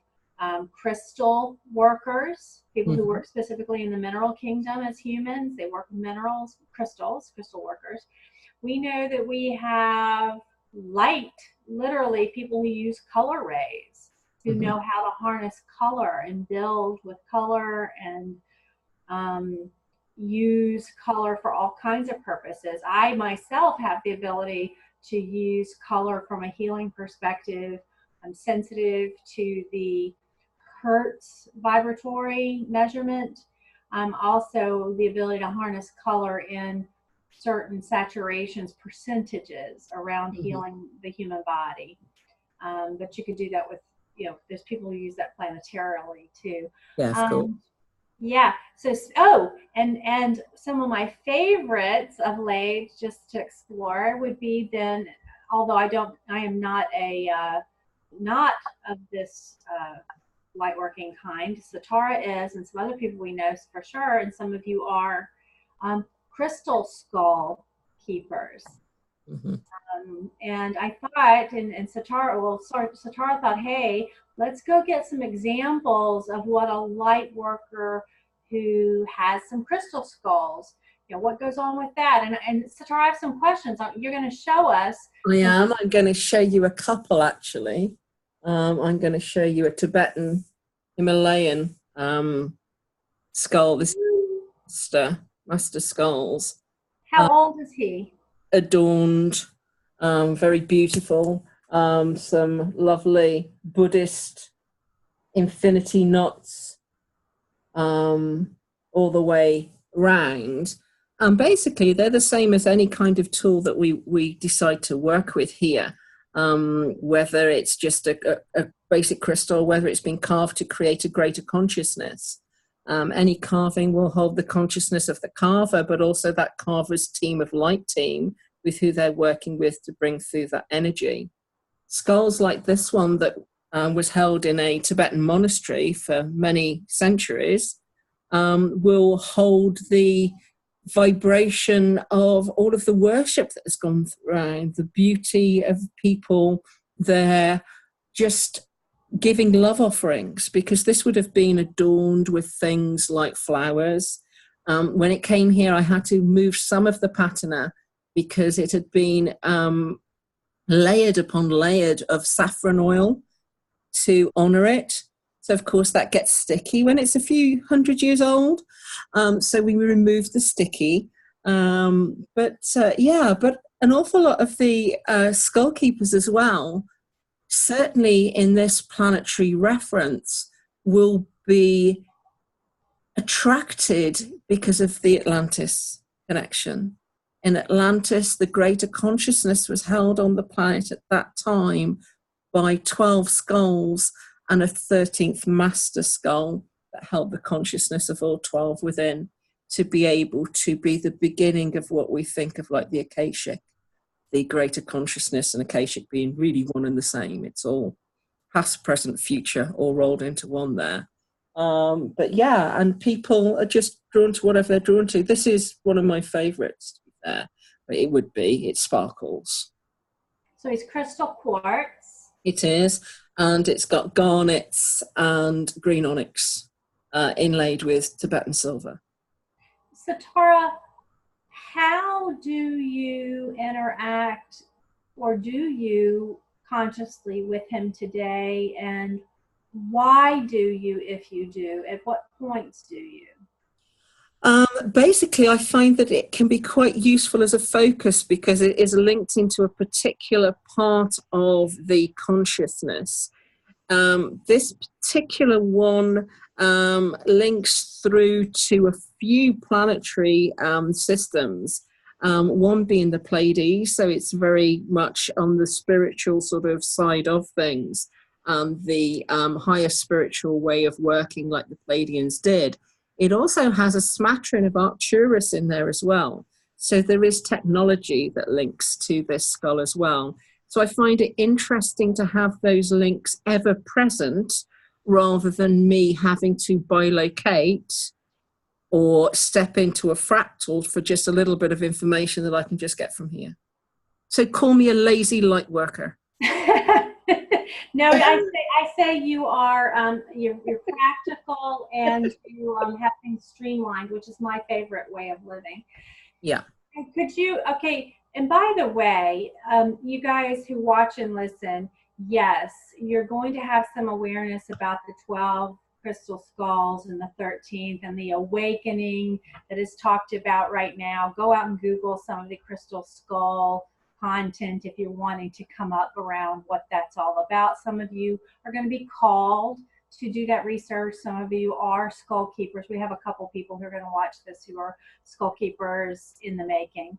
crystal workers, people who work specifically in the mineral kingdom as humans. They work with minerals, crystal workers. We know that we have light, literally people who use color rays, who know how to harness color and build with color and use color for all kinds of purposes. I myself have the ability to use color from a healing perspective. I'm sensitive to the hertz vibratory measurement. Also the ability to harness color in certain saturations, percentages around healing the human body. But you could do that with, you know, there's people who use that planetarily too. Yeah, cool. Yeah. So, and some of my favorites of late just to explore would be then, although I am not not of this light working kind. Satara is, and some other people we know for sure, and some of you are crystal skull keepers. And I thought, and Satara thought, hey, let's go get some examples of what a light worker who has some crystal skulls, what goes on with that. And Satar, I have some questions. You're going to show us. I am. I'm going to show you a couple, actually. I'm going to show you a Tibetan Himalayan skull. This is master skulls. How old is he? Adorned, very beautiful. Some lovely Buddhist infinity knots all the way round. Basically, they're the same as any kind of tool that we decide to work with here, whether it's just a basic crystal, whether it's been carved to create a greater consciousness. Any carving will hold the consciousness of the carver, but also that carver's team of light team with who they're working with to bring through that energy. Skulls like this one that was held in a Tibetan monastery for many centuries will hold the vibration of all of the worship that has gone around, the beauty of people there just giving love offerings, because this would have been adorned with things like flowers. When it came here, I had to move some of the patina because it had been layered upon layered of saffron oil to honor it. So of course that gets sticky when it's a few hundred years old. So we removed the sticky. But an awful lot of the skull keepers as well, certainly in this planetary reference, will be attracted because of the Atlantis connection. In Atlantis, the greater consciousness was held on the planet at that time by 12 skulls and a 13th master skull that held the consciousness of all 12 within, to be able to be the beginning of what we think of like the Akashic, the greater consciousness and Akashic being really one and the same. It's all past, present, future, all rolled into one there. But yeah, and people are just drawn to whatever they're drawn to. This is one of my favorites, to be fair, but it sparkles. So it's crystal quartz. It is, and it's got garnets and green onyx inlaid with Tibetan silver. So Tara, how do you interact, or do you consciously, with him today, and why do you, if you do, at what points do you? Basically, I find that it can be quite useful as a focus because it is linked into a particular part of the consciousness. This particular one links through to a few planetary systems, one being the Pleiades, so it's very much on the spiritual sort of side of things, the higher spiritual way of working like the Pleiadians did. It also has a smattering of Arcturus in there as well. So there is technology that links to this skull as well. So I find it interesting to have those links ever present rather than me having to bilocate or step into a fractal for just a little bit of information that I can just get from here. So call me a lazy light worker. No, I say you are you're practical, and you have things streamlined, which is my favorite way of living. Yeah. Could you? Okay. And by the way, you guys who watch and listen, yes, you're going to have some awareness about the 12 crystal skulls and the 13th and the awakening that is talked about right now. Go out and Google some of the crystal skull content if you're wanting to come up around what that's all about. Some of you are going to be called to do that research. Some of you are skull keepers. We have a couple people who are going to watch this who are skull keepers in the making.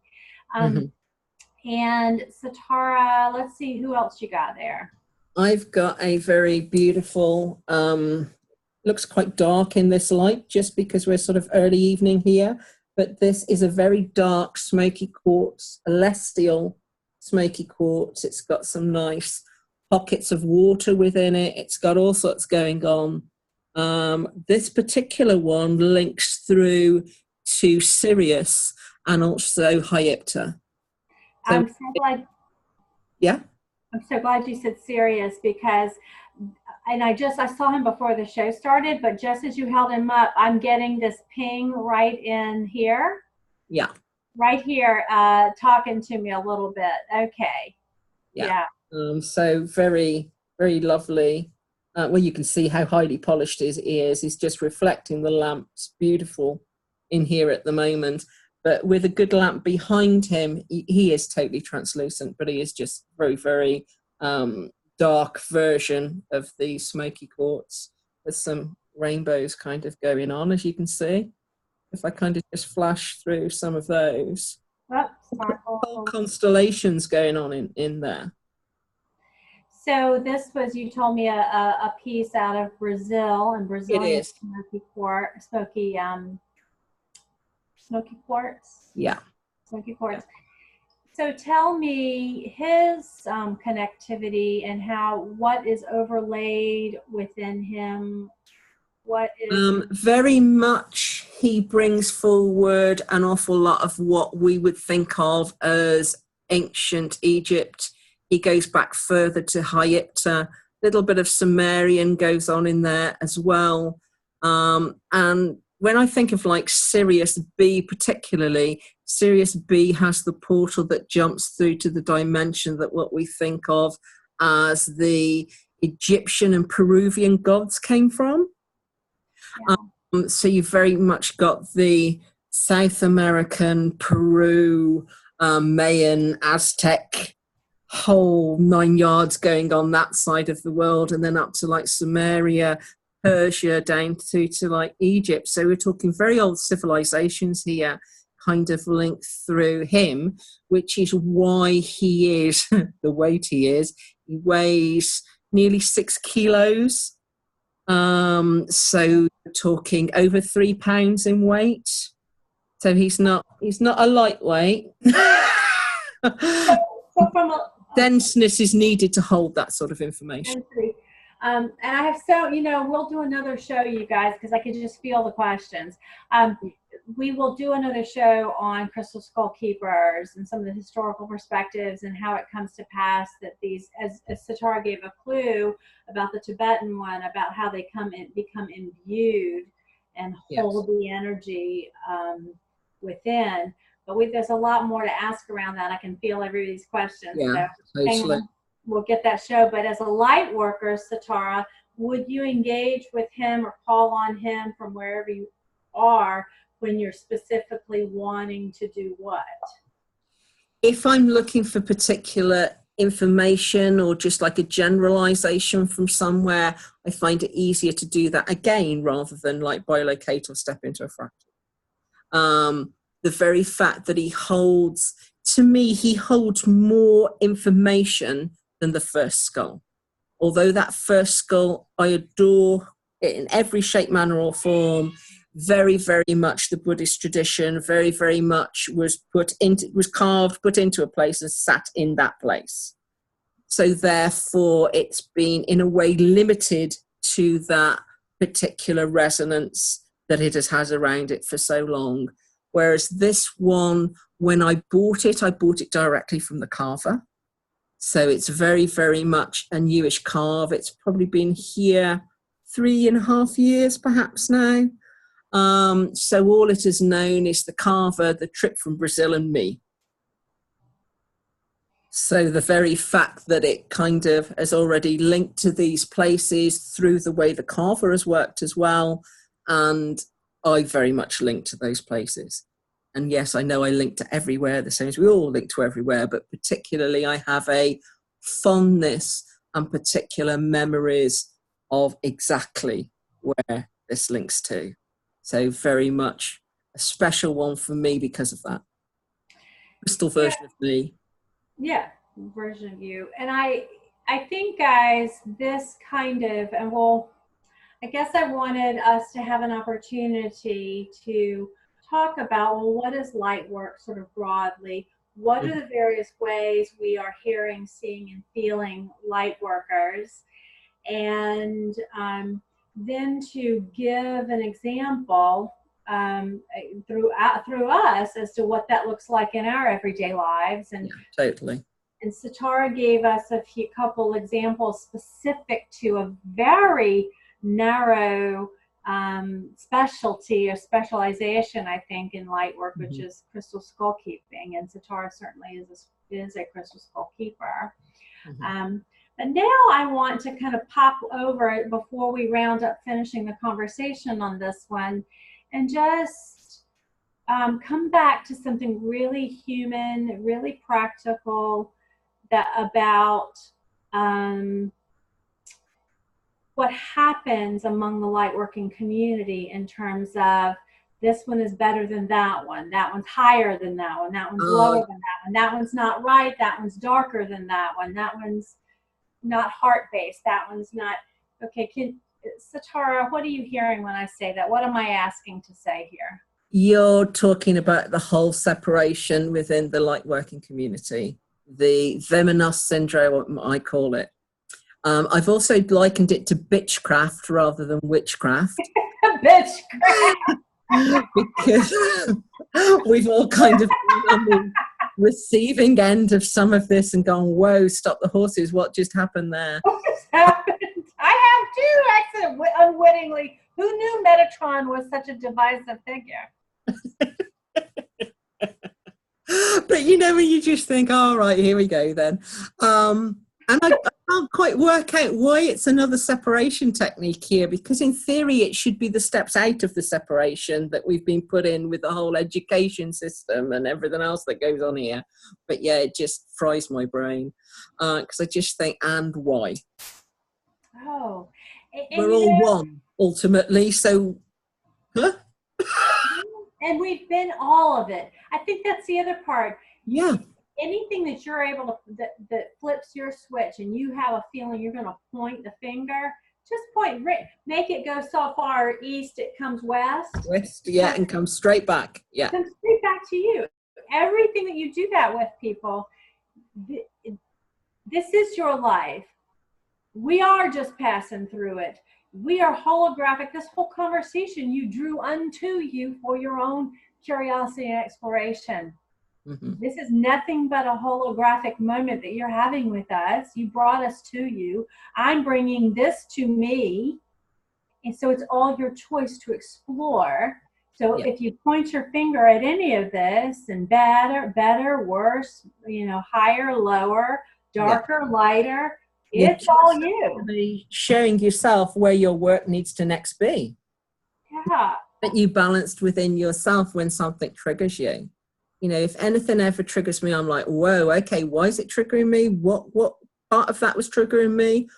And Satara, let's see who else you got there. I've got a very beautiful, looks quite dark in this light just because we're sort of early evening here, but this is a very dark smoky quartz, celestial smoky quartz. It's got some nice pockets of water within it. It's got all sorts going on. This particular one links through to Sirius and also Hypta. So, I'm so glad. Yeah. I'm so glad you said Sirius, because and I saw him before the show started, but just as you held him up, I'm getting this ping right in here. Yeah. Right here, talking to me a little bit. Okay. Yeah. So very, very lovely. Well, you can see how highly polished his ears. He's just reflecting the lamps. Beautiful in here at the moment. But with a good lamp behind him, he is totally translucent, but he is just very, very dark version of the smoky quartz with some rainbows kind of going on, as you can see. If I kind of just flash through some of those. Whole constellations going on in there. So this was, you told me, a piece out of Brazil, and Brazilian smoky quartz. Yeah. Smoky quartz. So tell me his connectivity and what is overlaid within him. What is very much he brings forward an awful lot of what we would think of as ancient Egypt. He goes back further to Hayyipta, a little bit of Sumerian goes on in there as well. And when I think of like Sirius B particularly, Sirius B has the portal that jumps through to the dimension that what we think of as the Egyptian and Peruvian gods came from. Yeah. So you've very much got the South American, Peru, Mayan, Aztec, whole 9 yards going on that side of the world, and then up to like Sumeria, Persia, down to like Egypt. So we're talking very old civilizations here, kind of linked through him, which is why he is the weight he is. He weighs nearly 6 kilos. So we're talking over 3 pounds in weight. So he's not a lightweight. So from a denseness is needed to hold that sort of information. And I have we'll do another show, you guys, because I can just feel the questions. We will do another show on crystal skull keepers and some of the historical perspectives and how it comes to pass that these, as Satara gave a clue about the Tibetan one, about how they become imbued and hold the energy within. But there's a lot more to ask around that. I can feel everybody's questions. Yeah, so totally. We'll get that show. But as a light worker, Satara, would you engage with him or call on him from wherever you are when you're specifically wanting to do what? If I'm looking for particular information or just like a generalization from somewhere, I find it easier to do that again rather than like biolocate or step into a fractal. The very fact that he holds more information than the first skull. Although that first skull, I adore it in every shape, manner or form. Very, very much the Buddhist tradition, very, very much was carved, put into a place and sat in that place. So therefore it's been in a way limited to that particular resonance that it has around it for so long. Whereas this one, when I bought it directly from the carver. So it's very, very much a newish carve. It's probably been here 3.5 years perhaps now. So all it is known is the carver, the trip from Brazil, and me. So the very fact that it kind of has already linked to these places through the way the carver has worked as well. And I very much link to those places. And yes, I know I link to everywhere, the same as we all link to everywhere, but particularly I have a fondness and particular memories of exactly where this links to. So very much a special one for me because of that. Crystal version of me. Yeah, version of you. And I think, guys, this kind of, and I guess I wanted us to have an opportunity to talk about, what is light work sort of broadly? What are the various ways we are hearing, seeing, and feeling light workers? And then to give an example through us as to what that looks like in our everyday lives. And totally. And Satara gave us a couple examples specific to a very narrow specialty or specialization, I think, in light work, which is crystal skull keeping. And Satara certainly is a crystal skull keeper. But now I want to kind of pop over it before we round up finishing the conversation on this one, and just come back to something really human, really practical, about what happens among the lightworking community in terms of this one is better than that one's higher than that one's lower than that one's not right, that one's darker than that one's not heart-based, that one's not. Okay, Satara, what are you hearing when I say that? What am I asking to say here? You're talking about the whole separation within the lightworking community. The them and us syndrome, I call it. I've also likened it to bitchcraft rather than witchcraft. Bitchcraft. Because we've all kind of been on the receiving end of some of this and gone, whoa, stop the horses, what just happened there? What just happened? I have too, unwittingly. Who knew Metatron was such a divisive figure? But you know, when you just think, all right, here we go then. And I can't quite work out why it's another separation technique here, because in theory it should be the steps out of the separation that we've been put in with the whole education system and everything else that goes on here. But yeah, it just fries my brain, because I just think, and why? Oh. We're all one, ultimately, so... Huh? And we've been all of it. I think that's the other part. Yeah. Anything that you're able to, that flips your switch and you have a feeling you're going to point the finger, just point, make it go so far east it comes west. West, yeah, and comes straight back. Yeah. Comes straight back to you. Everything that you do that with, people, this is your life. We are just passing through it. We are holographic. This whole conversation you drew unto you for your own curiosity and exploration. This is nothing but a holographic moment that you're having with us. You brought us to you. I'm bringing this to me. And so it's all your choice to explore. So if you point your finger at any of this, and better, worse, higher, lower, darker, lighter, it's all you. Showing yourself where your work needs to next be. Yeah. That you balanced within yourself when something triggers you. If anything ever triggers me, I'm like, whoa, okay, why is it triggering me? What part of that was triggering me?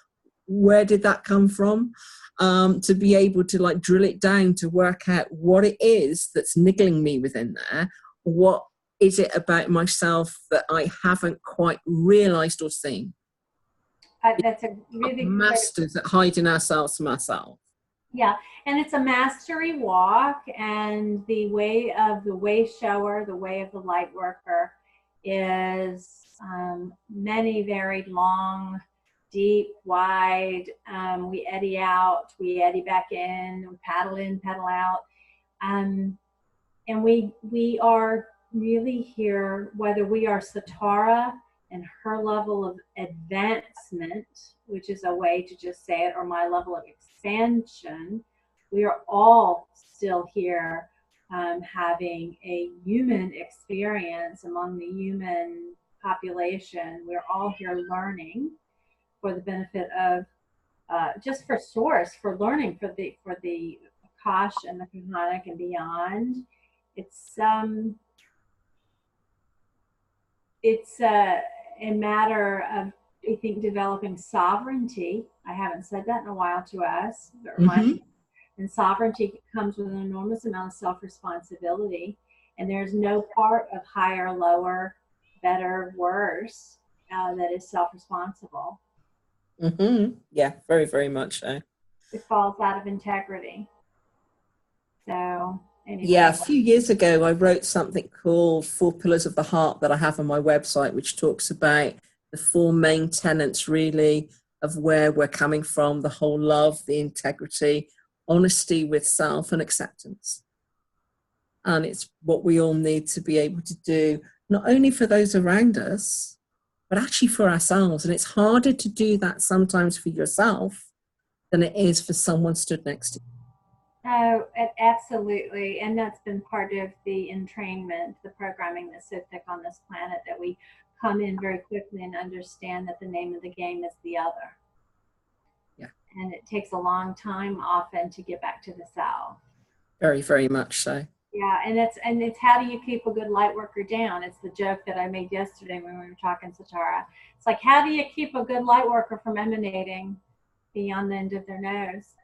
Where did that come from? To be able to drill it down to work out what it is that's niggling me within there. What is it about myself that I haven't quite realized or seen? That's a really masters at hiding ourselves from ourselves. Yeah, and it's a mastery walk, and the way of the way shower, the way of the light worker, is many varied, long, deep, wide. We eddy out, we eddy back in, we paddle out, and we are really here, whether we are Satara and her level of advancement, which is a way to just say it, or my level of expansion, we are all still here having a human experience among the human population. We're all here learning for the benefit of, just for source, for learning, for the Akash and the Kahanic and beyond. It's a matter of, I think, developing sovereignty. I haven't said that in a while to us, but remind me. And sovereignty comes with an enormous amount of self-responsibility. And there's no part of higher, lower, better, worse that is self-responsible. Yeah, very, very much so. It falls out of integrity. So anyway. Yeah, a few years ago, I wrote something called 4 Pillars of the Heart that I have on my website, which talks about the 4 main tenets, really, of where we're coming from, the whole love, the integrity, honesty with self, and acceptance. And it's what we all need to be able to do, not only for those around us, but actually for ourselves. And it's harder to do that sometimes for yourself than it is for someone stood next to you. Oh, absolutely. And that's been part of the entrainment, the programming that's so thick on this planet, that we come in very quickly and understand that the name of the game is the other. Yeah. And it takes a long time often to get back to the self. Very, very much so. Yeah, and it's how do you keep a good light worker down? It's the joke that I made yesterday when we were talking, Satara. It's like, how do you keep a good light worker from emanating beyond the end of their nose?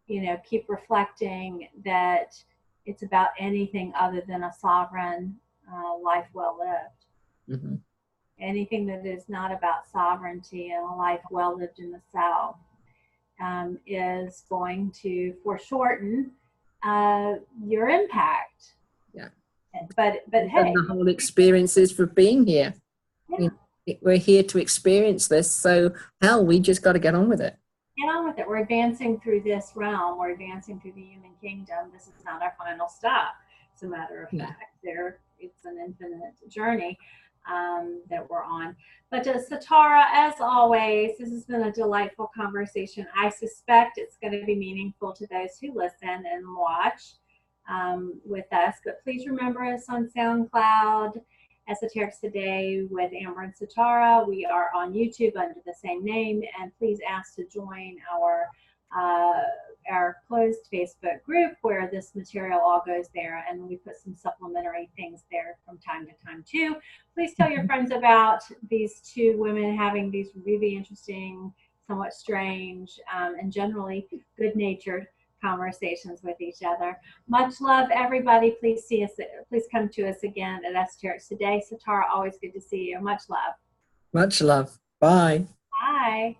You know, keep reflecting that it's about anything other than a sovereign life well lived. Mm-hmm. Anything that is not about sovereignty and a life well lived in the self is going to foreshorten your impact. Yeah. But and hey, the whole experience is for being here. yeah. We're here to experience this, so hell, we just got to get on with it. Get on with it. We're advancing through this realm. We're advancing through the human kingdom. This is not our final stop. As a matter of fact, it's an infinite journey that we're on. But Satara, as always, this has been a delightful conversation. I suspect it's going to be meaningful to those who listen and watch with us. But please remember us on SoundCloud, Esoterics Today with Amber and Satara. We are on YouTube under the same name, and please ask to join our closed Facebook group where this material all goes there, and we put some supplementary things there from time to time too. Please tell your friends about these two women having these really interesting, somewhat strange, and generally good-natured conversations with each other. Much love, everybody. Please come to us again at Esoterics Today. Satara, always good to see you. Much love. Much love. Bye. Bye.